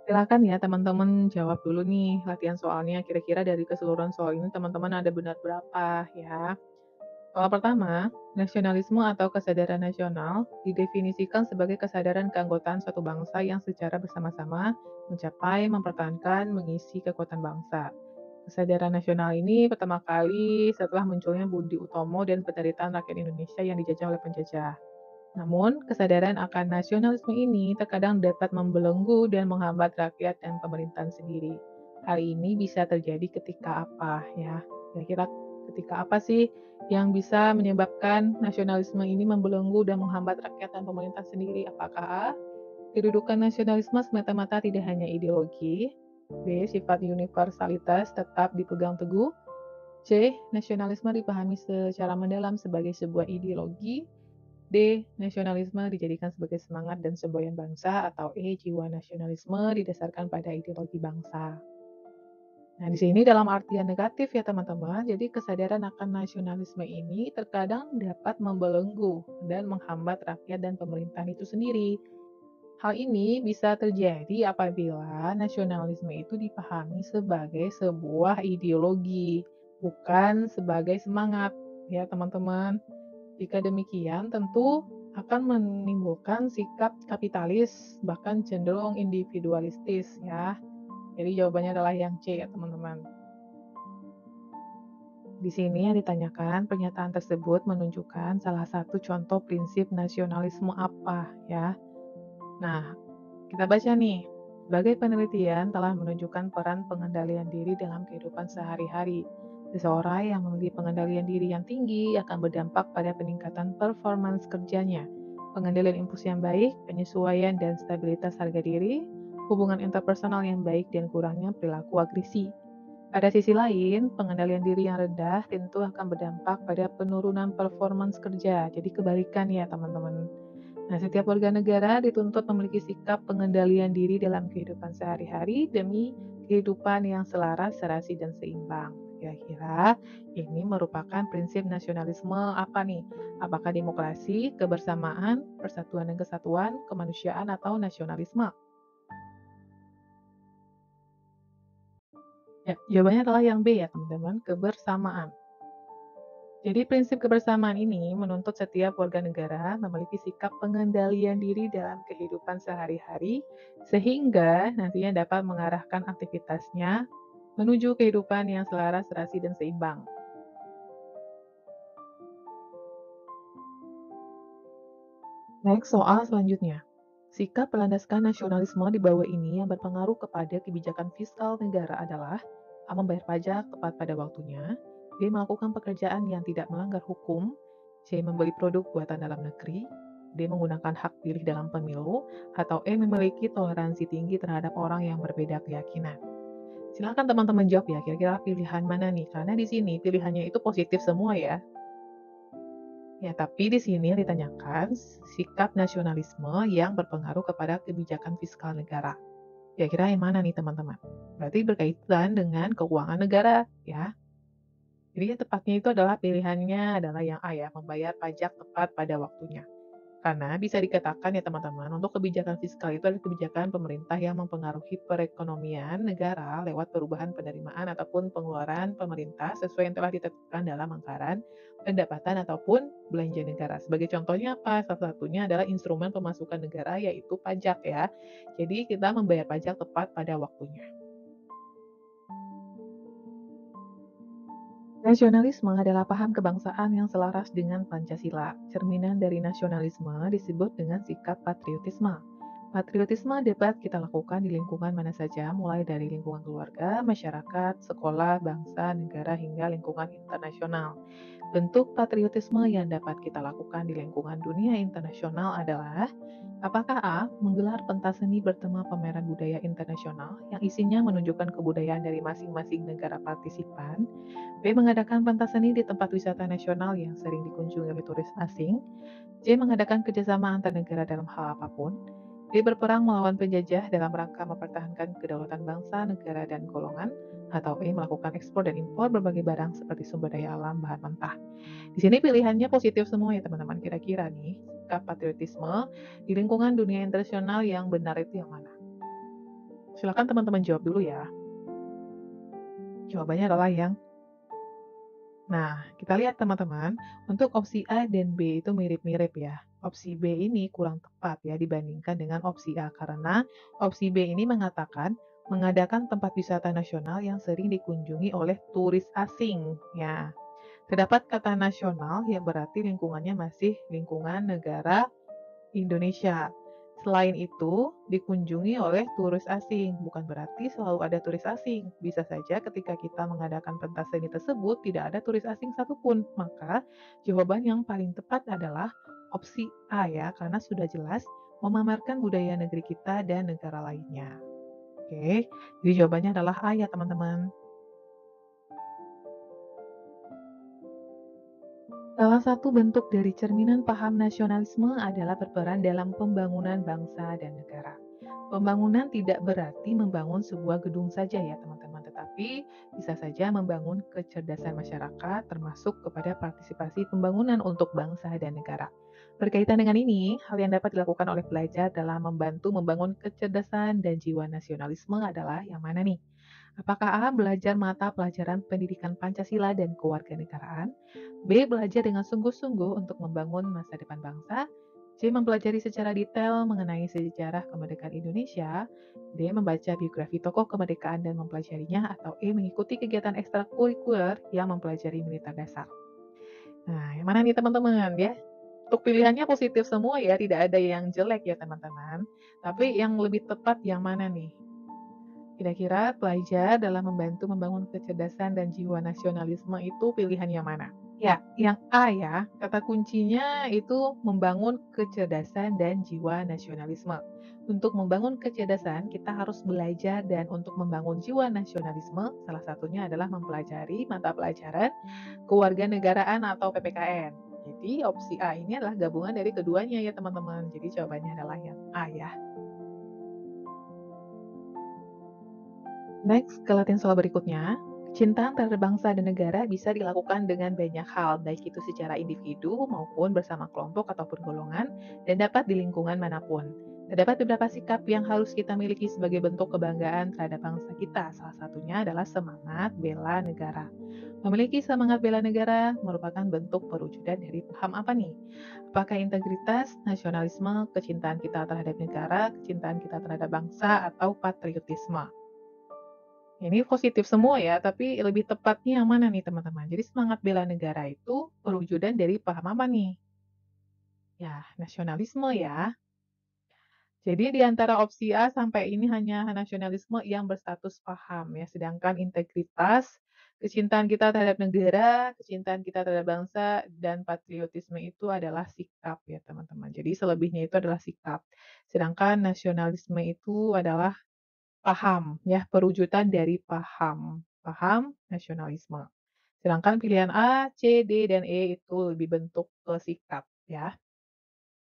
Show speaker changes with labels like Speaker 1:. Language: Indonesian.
Speaker 1: Silakan ya teman-teman jawab dulu nih latihan soalnya, kira-kira dari keseluruhan soal ini teman-teman ada benar berapa ya. Soal pertama, nasionalisme atau kesadaran nasional didefinisikan sebagai kesadaran keanggotaan suatu bangsa yang secara bersama-sama mencapai, mempertahankan, mengisi kekuatan bangsa. Kesadaran nasional ini pertama kali setelah munculnya Budi Utomo dan penderitaan rakyat Indonesia yang dijajah oleh penjajah. Namun, kesadaran akan nasionalisme ini terkadang dapat membelenggu dan menghambat rakyat dan pemerintahan sendiri. Hal ini bisa terjadi ketika apa ya? Kira-kira ketika apa sih yang bisa menyebabkan nasionalisme ini membelenggu dan menghambat rakyat dan pemerintah sendiri? Apakah A, kedudukan nasionalisme semata-mata tidak hanya ideologi, B, sifat universalitas tetap dipegang teguh, C, nasionalisme dipahami secara mendalam sebagai sebuah ideologi, D. Nasionalisme dijadikan sebagai semangat dan semboyan bangsa, atau E. Jiwa nasionalisme didasarkan pada ideologi bangsa. Nah, di sini dalam artian negatif ya teman-teman, jadi kesadaran akan nasionalisme ini terkadang dapat membelenggu dan menghambat rakyat dan pemerintahan itu sendiri. Hal ini bisa terjadi apabila nasionalisme itu dipahami sebagai sebuah ideologi, bukan sebagai semangat ya teman-teman. Jika demikian, tentu akan menimbulkan sikap kapitalis, bahkan cenderung individualistis ya. Jadi jawabannya adalah yang C ya teman-teman. Di sini yang ditanyakan, pernyataan tersebut menunjukkan salah satu contoh prinsip nasionalisme apa ya. Nah, kita baca nih. Sebagai penelitian telah menunjukkan peran pengendalian diri dalam kehidupan sehari-hari. Seseorang yang memiliki pengendalian diri yang tinggi akan berdampak pada peningkatan performance kerjanya, pengendalian impuls yang baik, penyesuaian dan stabilitas harga diri, hubungan interpersonal yang baik dan kurangnya perilaku agresi. Pada sisi lain, pengendalian diri yang rendah tentu akan berdampak pada penurunan performance kerja. Jadi kebalikan ya teman-teman. Nah, setiap warga negara dituntut memiliki sikap pengendalian diri dalam kehidupan sehari-hari demi kehidupan yang selaras, serasi, dan seimbang. Kira-kira ini merupakan prinsip nasionalisme apa nih? Apakah demokrasi, kebersamaan, persatuan dan kesatuan, kemanusiaan, atau nasionalisme? Ya, jawabannya adalah yang B ya teman-teman, kebersamaan. Jadi prinsip kebersamaan ini menuntut setiap warga negara memiliki sikap pengendalian diri dalam kehidupan sehari-hari sehingga nantinya dapat mengarahkan aktivitasnya menuju kehidupan yang selaras, serasi, dan seimbang. Next, soal selanjutnya. Sikap berlandaskan nasionalisme di bawah ini yang berpengaruh kepada kebijakan fiskal negara adalah A. Membayar pajak tepat pada waktunya, B. Melakukan pekerjaan yang tidak melanggar hukum, C. Membeli produk buatan dalam negeri, D. Menggunakan hak pilih dalam pemilu, atau E. Memiliki toleransi tinggi terhadap orang yang berbeda keyakinan. Silakan teman-teman jawab ya, kira-kira pilihan mana nih? Karena di sini pilihannya itu positif semua ya. Ya, tapi di sini ditanyakan sikap nasionalisme yang berpengaruh kepada kebijakan fiskal negara. Kira-kira yang mana nih teman-teman? Berarti berkaitan dengan keuangan negara ya. Jadi yang tepatnya itu adalah pilihannya adalah yang A ya, membayar pajak tepat pada waktunya. Karena bisa dikatakan ya teman-teman, untuk kebijakan fiskal itu adalah kebijakan pemerintah yang mempengaruhi perekonomian negara lewat perubahan penerimaan ataupun pengeluaran pemerintah sesuai yang telah ditetapkan dalam anggaran pendapatan ataupun belanja negara. Sebagai contohnya apa? Salah satunya adalah instrumen pemasukan negara yaitu pajak ya. Jadi kita membayar pajak tepat pada waktunya. Nasionalisme adalah paham kebangsaan yang selaras dengan Pancasila. Cerminan dari nasionalisme disebut dengan sikap patriotisme. Patriotisme dapat kita lakukan di lingkungan mana saja, mulai dari lingkungan keluarga, masyarakat, sekolah, bangsa, negara, hingga lingkungan internasional. Bentuk patriotisme yang dapat kita lakukan di lingkungan dunia internasional adalah apakah A. Menggelar pentas seni bertema pameran budaya internasional yang isinya menunjukkan kebudayaan dari masing-masing negara partisipan, B. Mengadakan pentas seni di tempat wisata nasional yang sering dikunjungi oleh turis asing, C. Mengadakan kerjasama antar negara dalam hal apapun, D. Berperang melawan penjajah dalam rangka mempertahankan kedaulatan bangsa, negara, dan golongan, atau E. Melakukan ekspor dan impor berbagai barang seperti sumber daya alam, bahan mentah. Di sini pilihannya positif semua ya teman-teman. Kira-kira nih, sikap patriotisme di lingkungan dunia internasional yang benar itu yang mana? Silakan teman-teman jawab dulu ya. Jawabannya adalah yang Nah, kita lihat teman-teman, untuk opsi A dan B itu mirip-mirip ya. Opsi B ini kurang tepat ya dibandingkan dengan opsi A karena opsi B ini mengatakan mengadakan tempat wisata nasional yang sering dikunjungi oleh turis asing ya. Terdapat kata nasional yang berarti lingkungannya masih lingkungan negara Indonesia. Selain itu, dikunjungi oleh turis asing, bukan berarti selalu ada turis asing. Bisa saja ketika kita mengadakan pentas seni tersebut tidak ada turis asing satupun. Maka jawaban yang paling tepat adalah opsi A ya, karena sudah jelas memamerkan budaya negeri kita dan negara lainnya. Oke, jadi jawabannya adalah A ya teman-teman. Salah satu bentuk dari cerminan paham nasionalisme adalah berperan dalam pembangunan bangsa dan negara. Pembangunan tidak berarti membangun sebuah gedung saja ya teman-teman, tetapi bisa saja membangun kecerdasan masyarakat termasuk kepada partisipasi pembangunan untuk bangsa dan negara. Berkaitan dengan ini, hal yang dapat dilakukan oleh pelajar dalam membantu membangun kecerdasan dan jiwa nasionalisme adalah yang mana nih? Apakah A. Belajar mata pelajaran pendidikan Pancasila dan kewarganegaraan? B. Belajar dengan sungguh-sungguh untuk membangun masa depan bangsa? C. Mempelajari secara detail mengenai sejarah kemerdekaan Indonesia? D. Membaca biografi tokoh kemerdekaan dan mempelajarinya? Atau E. Mengikuti kegiatan ekstrakurikuler yang mempelajari militer dasar? Nah, yang mana nih teman-teman ya? Untuk pilihannya positif semua ya, tidak ada yang jelek ya teman-teman. Tapi yang lebih tepat yang mana nih? Kira-kira pelajar dalam membantu membangun kecerdasan dan jiwa nasionalisme itu pilihan yang mana? Ya, yang A ya. Kata kuncinya itu membangun kecerdasan dan jiwa nasionalisme. Untuk membangun kecerdasan, kita harus belajar dan untuk membangun jiwa nasionalisme, salah satunya adalah mempelajari mata pelajaran kewarganegaraan atau PPKN. Jadi opsi A ini adalah gabungan dari keduanya ya teman-teman. Jadi jawabannya adalah yang A ya. Next, ke latihan soal berikutnya. Kecintaan terhadap bangsa dan negara bisa dilakukan dengan banyak hal, baik itu secara individu maupun bersama kelompok ataupun golongan, dan dapat di lingkungan manapun. Terdapat beberapa sikap yang harus kita miliki sebagai bentuk kebanggaan terhadap bangsa kita. Salah satunya adalah semangat bela negara. Memiliki semangat bela negara merupakan bentuk perwujudan dari paham apa nih? Apakah integritas, nasionalisme, kecintaan kita terhadap negara, kecintaan kita terhadap bangsa, atau patriotisme? Ini positif semua ya, tapi lebih tepatnya yang mana nih teman-teman? Jadi semangat bela negara itu perwujudan dari paham apa nih? Ya, nasionalisme ya. Jadi di antara opsi A sampai ini hanya nasionalisme yang berstatus paham ya, sedangkan integritas, kecintaan kita terhadap negara, kecintaan kita terhadap bangsa, dan patriotisme itu adalah sikap ya teman-teman. Jadi selebihnya itu adalah sikap. Sedangkan nasionalisme itu adalah paham, ya, perwujudan dari paham, paham nasionalisme. Sedangkan pilihan A, C, D, dan E itu lebih bentuk ke sikap, ya.